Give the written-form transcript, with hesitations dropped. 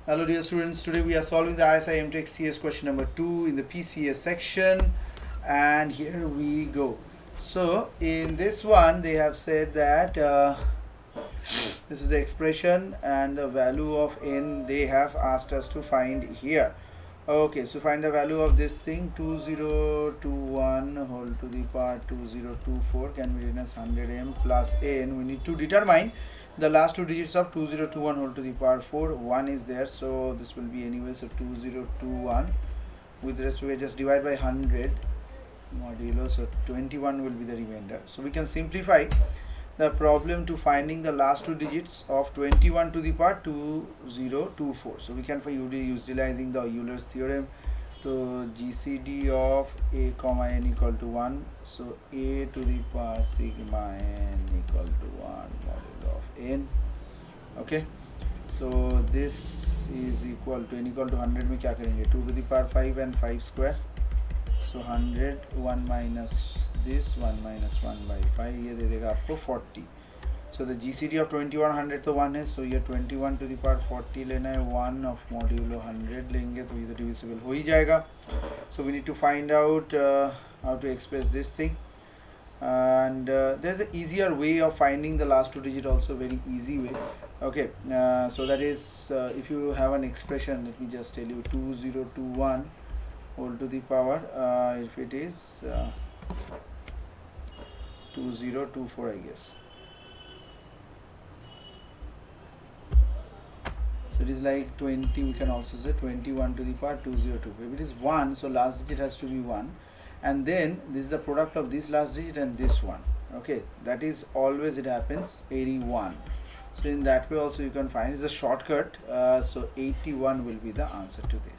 Hello dear students, today we are solving the ISI MTECH CS question number 2 in the PCA section, and here we go. So in this one they have said that this is the expression and the value of n they have asked us to find here. Okay, so find the value of this thing 2021 whole to the power 2024 can be written as 100m plus n. We need to determine the last two digits of 2021 whole to the power 4. 1 is there, so this will be anyway, so 2021 with respect we just divide by 100 modulo, so 21 will be the remainder. So we can simplify the problem to finding the last two digits of 21 to the power 2024. So we can utilizing the Euler's theorem. So GCD of a comma n equal to 1, so a to the power sigma n equal to 1 modulo of n. Okay, so this is equal to n equal to 100 में क्या करेंगे 2 to the power 5 and 5 square, so 100 1 minus this 1 minus 1 by 5 ये दे देगा आपको 40. So the GCD of 2100 तो 1 है, so ये 21 to the power 40 लेना है, 1 of modulo 100 लेंगे तो ये तो divisible हो ही जाएगा. So we need to find out how to express this thing, and there's an easier way of finding the last two digit, also very easy way. Okay, so that is if you have an expression, let me just tell you 2021 whole to the power if it is 2024 I guess. So it is like 20, we can also say 21 to the power 202. If it is 1, so last digit has to be 1, and then this is the product of this last digit and this one. Okay, that is always it happens 81. So in that way also you can find, it's a shortcut, so 81 will be the answer to this.